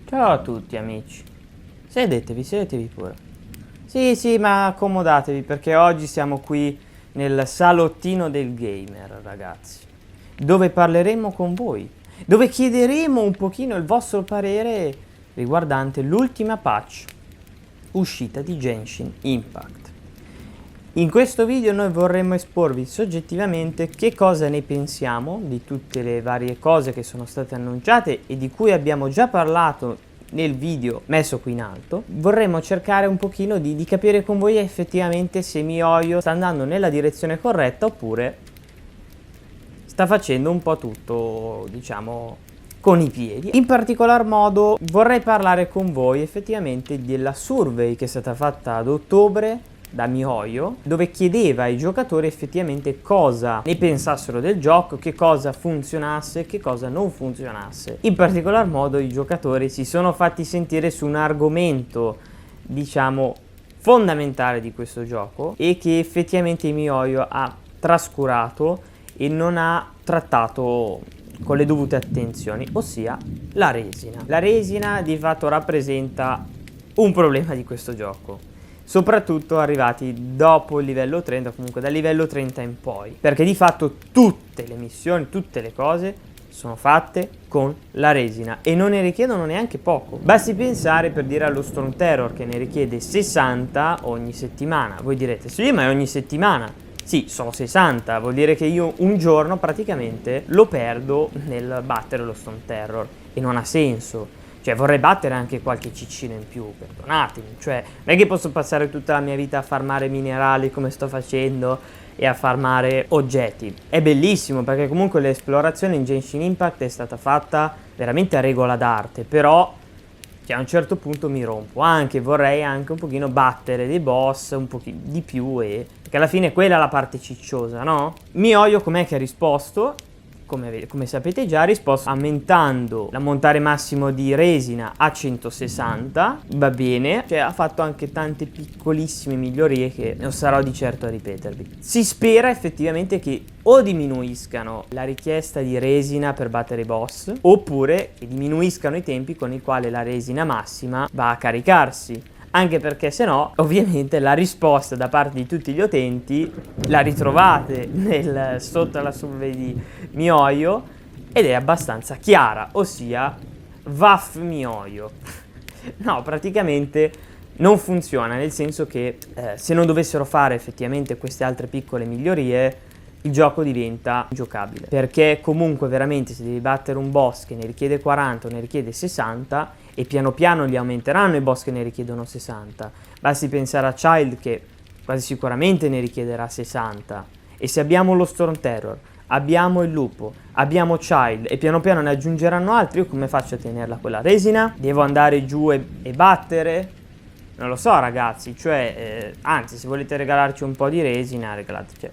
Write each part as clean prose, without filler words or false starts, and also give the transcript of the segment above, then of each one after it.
Ciao a tutti amici, sedetevi pure. Sì, ma accomodatevi perché oggi siamo qui nel salottino del gamer, ragazzi, dove parleremo con voi, dove chiederemo un pochino il vostro parere riguardante l'ultima patch uscita di Genshin Impact. In questo video noi vorremmo esporvi soggettivamente che cosa ne pensiamo di tutte le varie cose che sono state annunciate e di cui abbiamo già parlato nel video messo qui in alto. Vorremmo cercare un pochino di capire con voi effettivamente se MiHoYo sta andando nella direzione corretta oppure sta facendo un po' tutto, diciamo, con i piedi. In particolar modo vorrei parlare con voi effettivamente della survey che è stata fatta ad ottobre da MiHoYo, dove chiedeva ai giocatori effettivamente cosa ne pensassero del gioco, che cosa funzionasse e che cosa non funzionasse. In particolar modo i giocatori si sono fatti sentire su un argomento, diciamo, fondamentale di questo gioco e che effettivamente MiHoYo ha trascurato e non ha trattato con le dovute attenzioni, ossia la resina. La resina di fatto rappresenta un problema di questo gioco, soprattutto arrivati dopo il livello 30, comunque dal livello 30 in poi, perché di fatto tutte le missioni, tutte le cose sono fatte con la resina e non ne richiedono neanche poco. Basti pensare, per dire, allo Storm Terror che ne richiede 60 ogni settimana. Voi direte sì, ma è ogni settimana. Sì, sono 60, vuol dire che io un giorno praticamente lo perdo nel battere lo Storm Terror e non ha senso. Cioè vorrei battere anche qualche ciccino in più, perdonatemi, cioè non è che posso passare tutta la mia vita a farmare minerali come sto facendo e a farmare oggetti. È bellissimo perché comunque l'esplorazione in Genshin Impact è stata fatta veramente a regola d'arte, però a un certo punto mi rompo, vorrei anche un pochino battere dei boss un pochino di più, perché alla fine quella è la parte cicciosa, no? MiHoYo com'è che ha risposto? Come sapete già, ha risposto aumentando l'ammontare massimo di resina a 160, va bene, cioè ha fatto anche tante piccolissime migliorie che non sarò di certo a ripetervi. Si spera effettivamente che o diminuiscano la richiesta di resina per battere i boss, oppure che diminuiscano i tempi con i quali la resina massima va a caricarsi. Anche perché se no, ovviamente, la risposta da parte di tutti gli utenti la ritrovate sotto la survey di MiHoYo ed è abbastanza chiara, ossia Vaff MiHoYo. No, praticamente non funziona, nel senso che se non dovessero fare effettivamente queste altre piccole migliorie, il gioco diventa giocabile. Perché comunque veramente se devi battere un boss che ne richiede 40 o ne richiede 60, e piano piano li aumenteranno i boss che ne richiedono 60. Basti pensare a Childe che quasi sicuramente ne richiederà 60. E se abbiamo lo Storm Terror, abbiamo il lupo, abbiamo Childe e piano piano ne aggiungeranno altri, io come faccio a tenerla quella resina? Devo andare giù e battere? Non lo so ragazzi, cioè, anzi se volete regalarci un po' di resina, regalateci.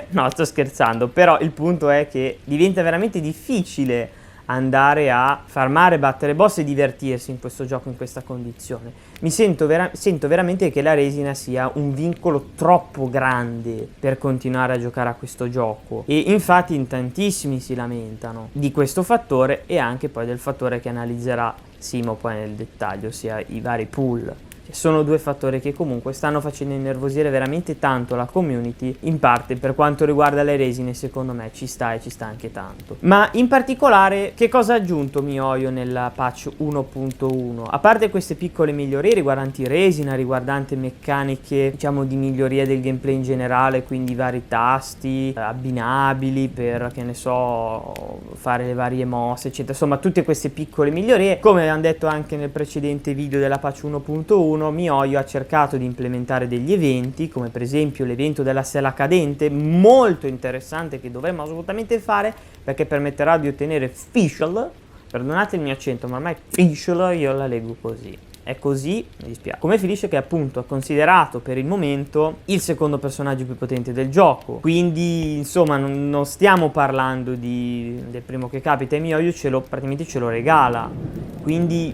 No, sto scherzando, però il punto è che diventa veramente difficile andare a farmare, battere boss e divertirsi in questo gioco in questa condizione. Sento veramente che la resina sia un vincolo troppo grande per continuare a giocare a questo gioco e infatti in tantissimi si lamentano di questo fattore e anche poi del fattore che analizzerà Simo poi nel dettaglio, ossia i vari pool. Sono due fattori che comunque stanno facendo innervosire veramente tanto la community, in parte per quanto riguarda le resine secondo me ci sta e ci sta anche tanto. Ma in particolare che cosa ha aggiunto MiHoYo nella patch 1.1? A parte queste piccole migliorie riguardanti resina, riguardanti meccaniche diciamo di miglioria del gameplay in generale, quindi vari tasti abbinabili per, che ne so, fare le varie mosse eccetera, insomma tutte queste piccole migliorie, come abbiamo detto anche nel precedente video della patch 1.1, MiHoYo ha cercato di implementare degli eventi, come per esempio l'evento della stella cadente, molto interessante che dovremmo assolutamente fare perché permetterà di ottenere Fischl, perdonate il mio accento ma ormai Fischl io la leggo così, è così, mi dispiace. Come finisce che appunto è considerato per il momento il secondo personaggio più potente del gioco, quindi insomma non stiamo parlando del primo che capita e MiHoYo praticamente ce lo regala, quindi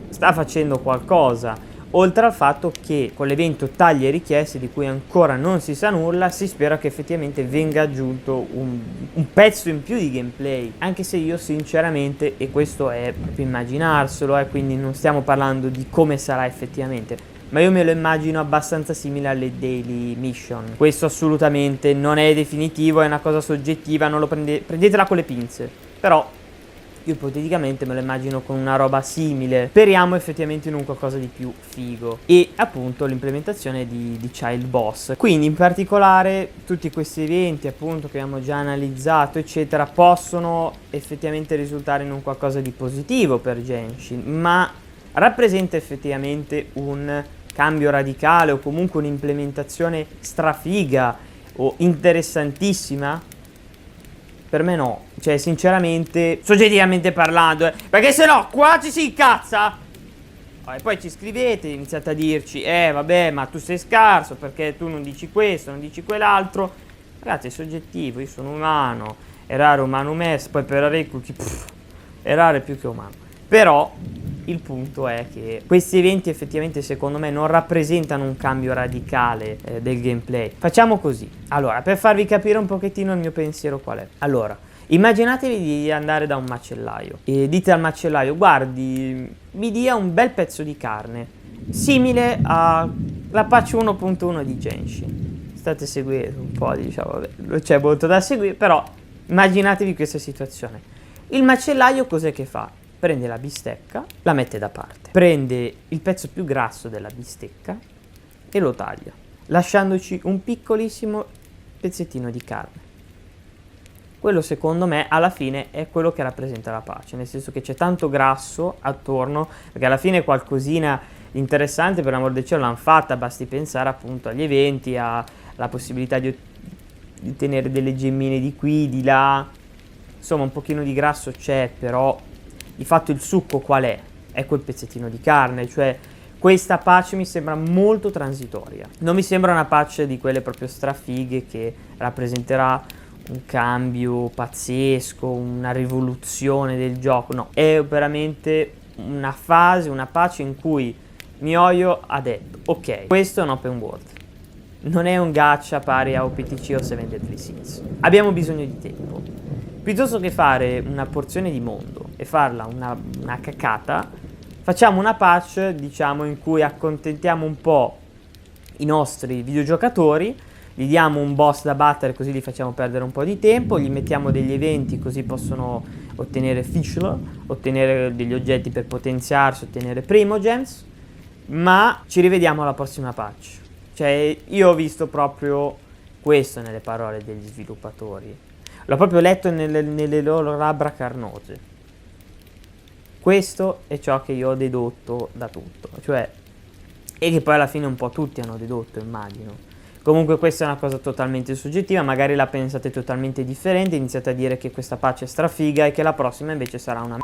sta facendo qualcosa. oltre al fatto che con l'evento taglie richieste, di cui ancora non si sa nulla, si spera che effettivamente venga aggiunto un pezzo in più di gameplay, anche se io sinceramente, e questo è proprio immaginarselo, quindi non stiamo parlando di come sarà effettivamente, ma io me lo immagino abbastanza simile alle daily mission. Questo assolutamente non è definitivo, è una cosa soggettiva, non lo prendetela con le pinze, però io ipoteticamente me lo immagino con una roba simile. Speriamo effettivamente in un qualcosa di più figo. E appunto l'implementazione di Child Boss. Quindi in particolare tutti questi eventi appunto che abbiamo già analizzato eccetera possono effettivamente risultare in un qualcosa di positivo per Genshin, ma rappresenta effettivamente un cambio radicale o comunque un'implementazione strafiga o interessantissima? Per me no, cioè sinceramente, soggettivamente parlando, perché se no qua ci si incazza. E poi ci scrivete, iniziate a dirci, vabbè, ma tu sei scarso perché tu non dici questo, non dici quell'altro. Ragazzi, è soggettivo, io sono umano, errare umanum est, poi per Arecuchi, errare più che umano. Però il punto è che questi eventi effettivamente secondo me non rappresentano un cambio radicale del gameplay. Facciamo così. Allora, per farvi capire un pochettino il mio pensiero qual è. Allora, immaginatevi di andare da un macellaio e dite al macellaio, guardi, mi dia un bel pezzo di carne, simile alla patch 1.1 di Genshin. State seguendo un po', diciamo, vabbè, non c'è molto da seguire, però immaginatevi questa situazione. Il macellaio cos'è che fa? Prende la bistecca, la mette da parte, prende il pezzo più grasso della bistecca e lo taglia, lasciandoci un piccolissimo pezzettino di carne. Quello secondo me alla fine è quello che rappresenta la pace, nel senso che c'è tanto grasso attorno, perché alla fine qualcosina interessante per l'amor del cielo l'hanno fatta, basti pensare appunto agli eventi, alla possibilità di tenere delle gemmine di qui, di là, insomma un pochino di grasso c'è, però di fatto il succo qual è? È quel pezzettino di carne, cioè questa patch mi sembra molto transitoria. Non mi sembra una patch di quelle proprio strafighe che rappresenterà un cambio pazzesco, una rivoluzione del gioco. No, è veramente una fase, una patch in cui MiHoYo ha detto ok, questo è un open world, non è un gacha pari a OPTC o 7 Deadly Sins. Abbiamo bisogno di tempo. Piuttosto che fare una porzione di mondo e farla una cacata, facciamo una patch, diciamo, in cui accontentiamo un po' i nostri videogiocatori, gli diamo un boss da battere così li facciamo perdere un po' di tempo, gli mettiamo degli eventi così possono ottenere fischl, ottenere degli oggetti per potenziarsi, ottenere primogems, ma ci rivediamo alla prossima patch. Cioè io ho visto proprio questo nelle parole degli sviluppatori. L'ho proprio letto nelle loro labbra carnose. Questo è ciò che io ho dedotto da tutto, cioè, e che poi alla fine un po' tutti hanno dedotto, immagino. Comunque questa è una cosa totalmente soggettiva, magari la pensate totalmente differente, iniziate a dire che questa patch è strafiga e che la prossima invece sarà una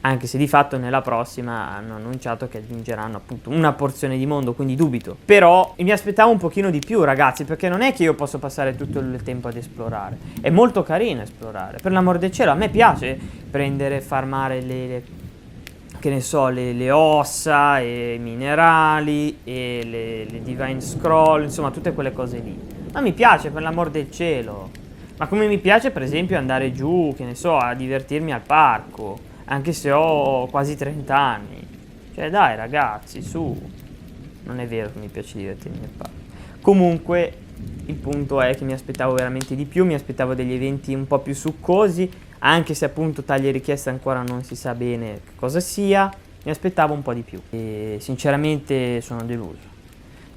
anche se di fatto nella prossima hanno annunciato che aggiungeranno appunto una porzione di mondo, quindi dubito. Però mi aspettavo un pochino di più, ragazzi, perché non è che io posso passare tutto il tempo ad esplorare. È molto carino esplorare, per l'amor del cielo, a me piace prendere, farmare che ne so, le ossa e i minerali e le Divine Scroll, insomma tutte quelle cose lì. Ma mi piace, per l'amor del cielo. Ma come mi piace per esempio andare giù, che ne so, a divertirmi al parco, anche se ho quasi 30 anni. Cioè dai ragazzi, su. Non è vero che mi piace divertirmi al parco. Comunque il punto è che mi aspettavo veramente di più, mi aspettavo degli eventi un po' più succosi, anche se appunto taglie richieste ancora non si sa bene che cosa sia, mi aspettavo un po' di più e sinceramente sono deluso.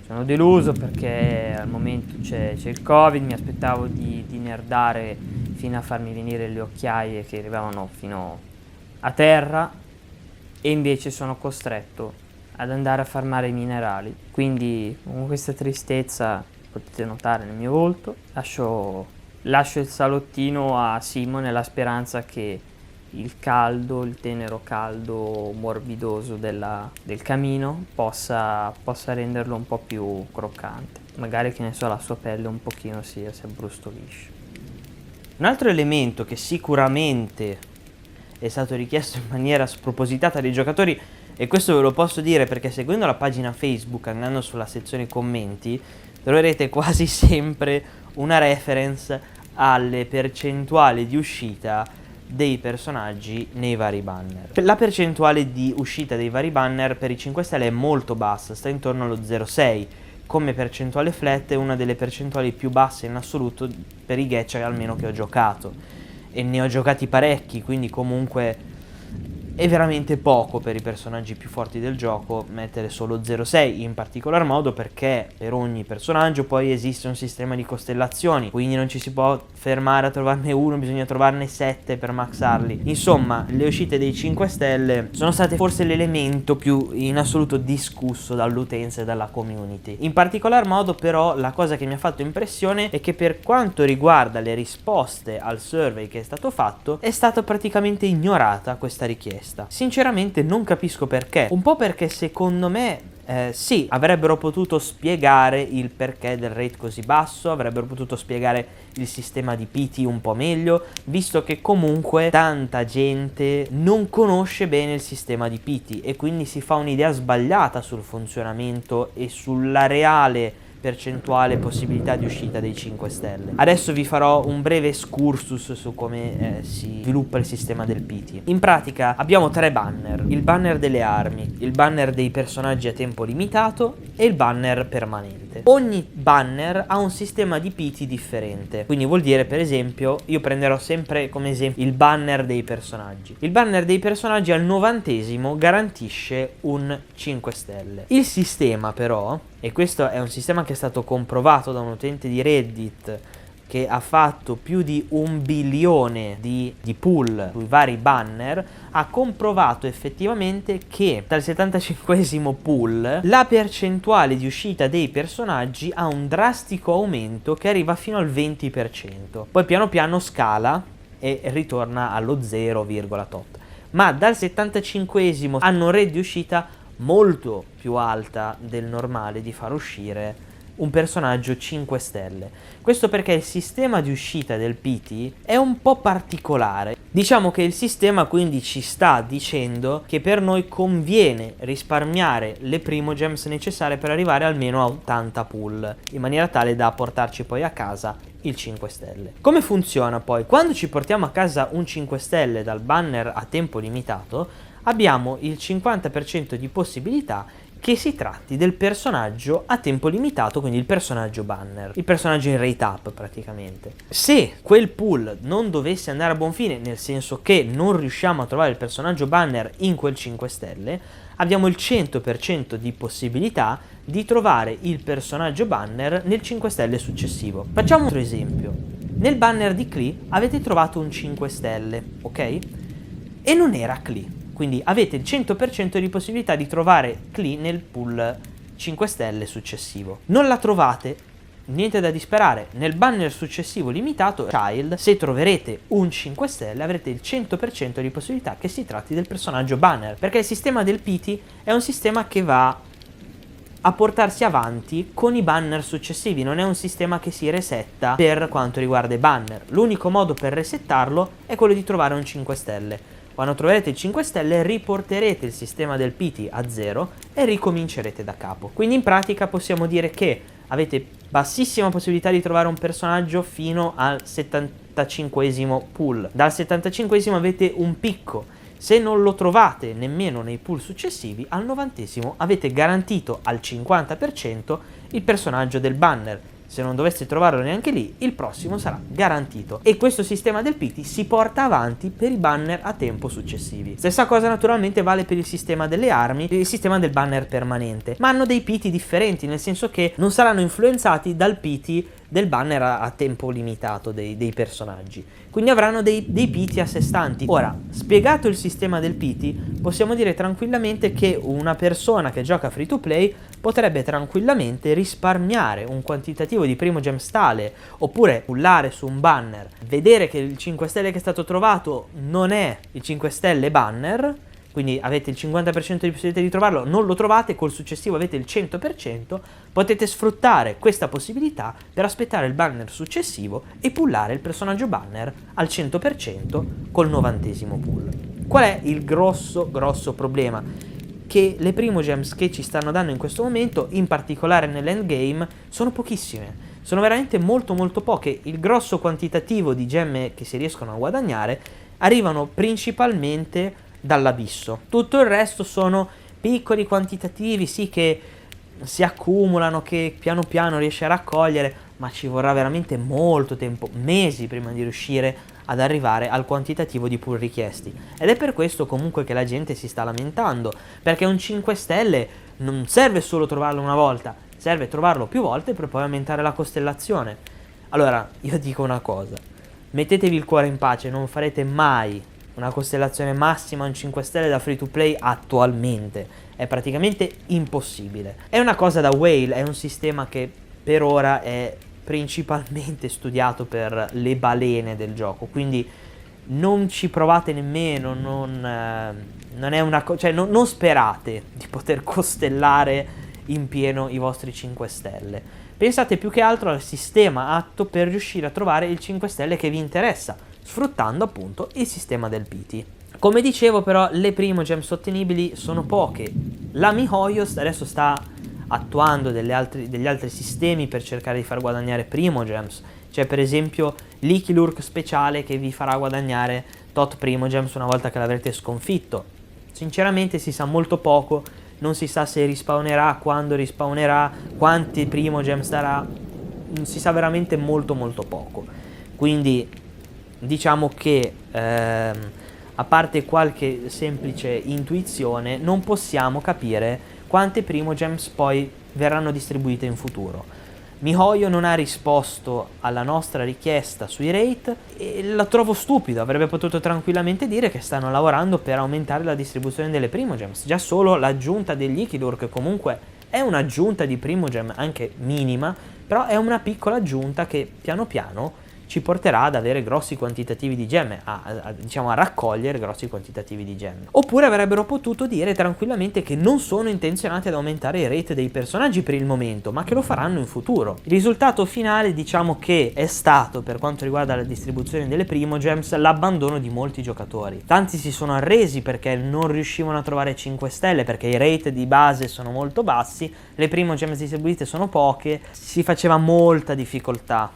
Sono deluso perché al momento c'è il Covid, mi aspettavo di nerdare fino a farmi venire le occhiaie che arrivavano fino a terra e invece sono costretto ad andare a farmare i minerali. Quindi con questa tristezza potete notare nel mio volto, lascio il salottino a Simo nella speranza che il caldo, il tenero caldo morbidoso del camino possa renderlo un po' più croccante. Magari, che ne so, la sua pelle un pochino si abbrustolisce. Un altro elemento che sicuramente è stato richiesto in maniera spropositata dai giocatori E questo ve lo posso dire perché seguendo la pagina Facebook, andando sulla sezione commenti, troverete quasi sempre una reference alle percentuali di uscita dei personaggi nei vari banner. La percentuale di uscita dei vari banner per i 5 stelle è molto bassa, sta intorno allo 0,6. Come percentuale flat è una delle percentuali più basse in assoluto per i gacha almeno che ho giocato, e ne ho giocati parecchi, quindi comunque è veramente poco per i personaggi più forti del gioco mettere solo 0,6, in particolar modo perché per ogni personaggio poi esiste un sistema di costellazioni, quindi non ci si può fermare a trovarne uno, bisogna trovarne 7 per maxarli. Insomma, le uscite dei 5 stelle sono state forse l'elemento più in assoluto discusso dall'utenza e dalla community. In particolar modo però la cosa che mi ha fatto impressione è che per quanto riguarda le risposte al survey che è stato fatto, è stata praticamente ignorata questa richiesta. Sinceramente non capisco perché, un po' perché secondo me sì, avrebbero potuto spiegare il perché del rate così basso, avrebbero potuto spiegare il sistema di pity un po' meglio, visto che comunque tanta gente non conosce bene il sistema di pity e quindi si fa un'idea sbagliata sul funzionamento e sulla reale percentuale possibilità di uscita dei 5 stelle. Adesso vi farò un breve excursus su come si sviluppa il sistema del pity. In pratica abbiamo 3 banner: il banner delle armi, il banner dei personaggi a tempo limitato e il banner permanente. Ogni banner ha un sistema di pity differente, quindi vuol dire, per esempio, io prenderò sempre come esempio il banner dei personaggi. Il banner dei personaggi al 90° garantisce un 5 stelle. Il sistema però, e questo è un sistema che è stato comprovato da un utente di Reddit che ha fatto più di 1 bilione di pull sui vari banner, ha comprovato effettivamente che dal 75° pull la percentuale di uscita dei personaggi ha un drastico aumento che arriva fino al 20%. Poi piano piano scala e ritorna allo 0, tot. Ma dal 75° hanno un rate di uscita molto più alta del normale di far uscire un personaggio 5 stelle. Questo perché il sistema di uscita del pity è un po' particolare. Diciamo che il sistema quindi ci sta dicendo che per noi conviene risparmiare le primogems necessarie per arrivare almeno a 80 pull, in maniera tale da portarci poi a casa il 5 stelle. Come funziona poi? Quando ci portiamo a casa un 5 stelle dal banner a tempo limitato, abbiamo il 50% di possibilità che si tratti del personaggio a tempo limitato, quindi il personaggio banner, il personaggio in rate up praticamente. Se quel pool non dovesse andare a buon fine, nel senso che non riusciamo a trovare il personaggio banner in quel 5 stelle, abbiamo il 100% di possibilità di trovare il personaggio banner nel 5 stelle successivo. Facciamo un altro esempio. Nel banner di Klee avete trovato un 5 stelle, ok? E non era Klee. Quindi avete il 100% di possibilità di trovare Klee nel pool 5 stelle successivo. Non la trovate, niente da disperare. Nel banner successivo limitato, Child, se troverete un 5 stelle avrete il 100% di possibilità che si tratti del personaggio banner. Perché il sistema del pity è un sistema che va a portarsi avanti con i banner successivi, non è un sistema che si resetta per quanto riguarda i banner. L'unico modo per resettarlo è quello di trovare un 5 stelle. Quando troverete il 5 stelle riporterete il sistema del pity a 0 e ricomincerete da capo. Quindi in pratica possiamo dire che avete bassissima possibilità di trovare un personaggio fino al 75° pull. Dal 75° avete un picco. Se non lo trovate nemmeno nei pool successivi, al 90° avete garantito al 50% il personaggio del banner. Se non doveste trovarlo neanche lì, il prossimo sarà garantito. E questo sistema del pity si porta avanti per i banner a tempo successivi. Stessa cosa naturalmente vale per il sistema delle armi e il sistema del banner permanente, ma hanno dei pity differenti, nel senso che non saranno influenzati dal pity del banner a tempo limitato dei personaggi, quindi avranno dei pity a sé stanti. Ora, spiegato il sistema del pity, possiamo dire tranquillamente che una persona che gioca free to play potrebbe tranquillamente risparmiare un quantitativo di primogems tale, oppure pullare su un banner, vedere che il 5 stelle che è stato trovato non è il 5 stelle banner, quindi avete il 50% di possibilità di trovarlo, non lo trovate, col successivo avete il 100%, potete sfruttare questa possibilità per aspettare il banner successivo e pullare il personaggio banner al 100% col 90° pull. Qual è il grosso problema? che le primogems che ci stanno dando in questo momento, in particolare nell'endgame, sono pochissime. Sono veramente molto molto poche. Il grosso quantitativo di gemme che si riescono a guadagnare arrivano principalmente dall'abisso. Tutto il resto sono piccoli quantitativi, sì, che si accumulano, che piano piano riesci a raccogliere, ma ci vorrà veramente molto tempo, mesi, prima di riuscire ad arrivare al quantitativo di pull richiesti. Ed è per questo comunque che la gente si sta lamentando, perché un 5 stelle non serve solo trovarlo una volta, serve trovarlo più volte per poi aumentare la costellazione. Allora, io dico una cosa: mettetevi il cuore in pace, non farete mai una costellazione massima in 5 stelle da free to play attualmente, è praticamente impossibile. È una cosa da whale, è un sistema che per ora è principalmente studiato per le balene del gioco, quindi non ci provate nemmeno, non è una cosa, cioè non sperate di poter costellare in pieno i vostri 5 stelle. Pensate più che altro al sistema atto per riuscire a trovare il 5 stelle che vi interessa, sfruttando appunto il sistema del pity. Come dicevo, però, le primogem sostenibili sono poche. La MiHoYo adesso sta attuando degli altri sistemi per cercare di far guadagnare primogems. C'è per esempio l'Ikilurk speciale che vi farà guadagnare tot primogems una volta che l'avrete sconfitto. Sinceramente si sa molto poco, non si sa se rispawnerà, quando rispawnerà, quanti primogems darà, si sa veramente molto molto poco. Quindi diciamo che a parte qualche semplice intuizione, non possiamo capire quante primogems poi verranno distribuite in futuro. MiHoYo non ha risposto alla nostra richiesta sui rate e la trovo stupido. Avrebbe potuto tranquillamente dire che stanno lavorando per aumentare la distribuzione delle primogems. Già solo l'aggiunta degli Ikilurk comunque è un'aggiunta di primogem anche minima, però è una piccola aggiunta che piano piano ci porterà ad avere grossi quantitativi di gemme, diciamo a raccogliere grossi quantitativi di gemme. Oppure avrebbero potuto dire tranquillamente che non sono intenzionati ad aumentare i rate dei personaggi per il momento, ma che lo faranno in futuro. Il risultato finale, diciamo che è stato, per quanto riguarda la distribuzione delle primogems, l'abbandono di molti giocatori. Tanti si sono arresi perché non riuscivano a trovare 5 stelle, perché i rate di base sono molto bassi, le primogems distribuite sono poche, si faceva molta difficoltà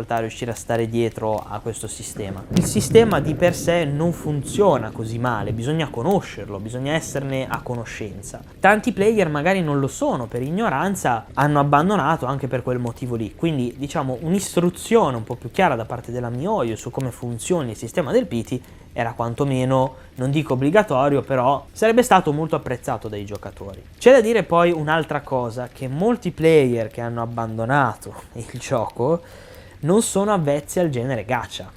a riuscire a stare dietro a questo sistema. Il sistema di per sé non funziona così male, bisogna conoscerlo, bisogna esserne a conoscenza. Tanti player magari non lo sono, per ignoranza hanno abbandonato anche per quel motivo lì, quindi diciamo un'istruzione un po' più chiara da parte della MiHoYo su come funzioni il sistema del pity era quantomeno, non dico obbligatorio, però sarebbe stato molto apprezzato dai giocatori. C'è da dire poi un'altra cosa, che molti player che hanno abbandonato il gioco non sono avvezzi al genere gacha.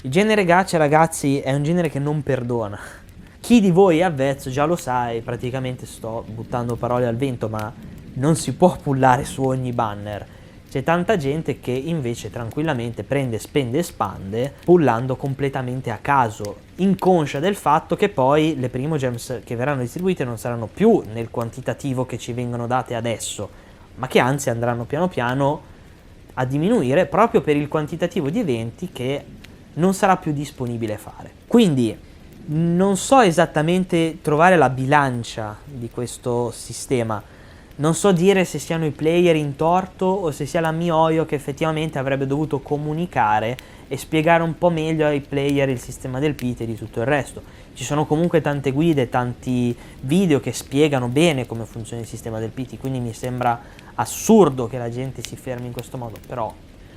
Il genere gacha, ragazzi, è un genere che non perdona. Chi di voi è avvezzo già lo sa, e praticamente sto buttando parole al vento, ma non si può pullare su ogni banner. C'è tanta gente che invece tranquillamente prende, spende e spande pullando completamente a caso, inconscia del fatto che poi le primogems che verranno distribuite non saranno più nel quantitativo che ci vengono date adesso, ma che anzi andranno piano piano a diminuire proprio per il quantitativo di eventi che non sarà più disponibile fare. Quindi non so esattamente trovare la bilancia di questo sistema. Non so dire se siano i player in torto o se sia la MiHoYo che effettivamente avrebbe dovuto comunicare e spiegare un po' meglio ai player il sistema del pity e di tutto il resto. Ci sono comunque tante guide, tanti video che spiegano bene come funziona il sistema del pity, quindi mi sembra assurdo che la gente si fermi in questo modo, però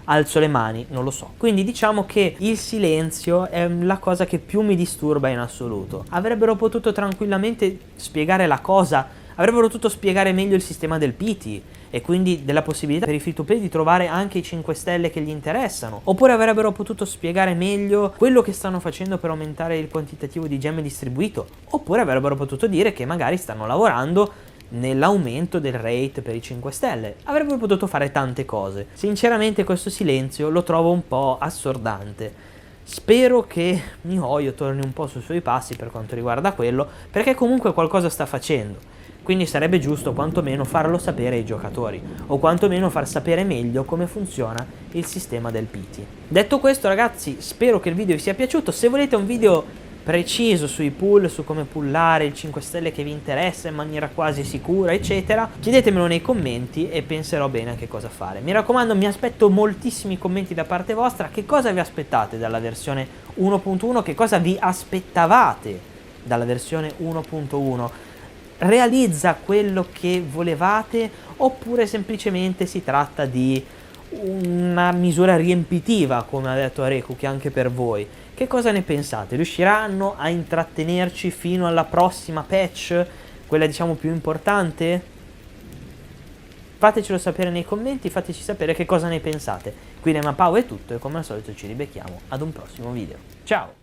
alzo le mani, non lo so. Quindi diciamo che il silenzio è la cosa che più mi disturba in assoluto. Avrebbero potuto tranquillamente spiegare la cosa. Avrebbero potuto spiegare meglio il sistema del pity e quindi della possibilità per i free to play di trovare anche i 5 stelle che gli interessano. Oppure avrebbero potuto spiegare meglio quello che stanno facendo per aumentare il quantitativo di gemme distribuito. Oppure avrebbero potuto dire che magari stanno lavorando nell'aumento del rate per i 5 stelle. Avrebbero potuto fare tante cose. Sinceramente questo silenzio lo trovo un po' assordante. Spero che MiHoYo torni un po' sui suoi passi per quanto riguarda quello, perché comunque qualcosa sta facendo. Quindi sarebbe giusto quantomeno farlo sapere ai giocatori, o quantomeno far sapere meglio come funziona il sistema del pity. Detto questo, ragazzi, spero che il video vi sia piaciuto. Se volete un video preciso sui pull, su come pullare il 5 stelle che vi interessa in maniera quasi sicura, eccetera, chiedetemelo nei commenti e penserò bene a che cosa fare. Mi raccomando, mi aspetto moltissimi commenti da parte vostra. Che cosa vi aspettate dalla versione 1.1? Che cosa vi aspettavate dalla versione 1.1? Realizza quello che volevate oppure semplicemente si tratta di una misura riempitiva, come ha detto Areku, anche per voi? Che cosa ne pensate? Riusciranno a intrattenerci fino alla prossima patch, quella diciamo più importante? Fatecelo sapere nei commenti, fateci sapere che cosa ne pensate. Qui da Mapao è tutto e come al solito ci ribecchiamo ad un prossimo video. Ciao!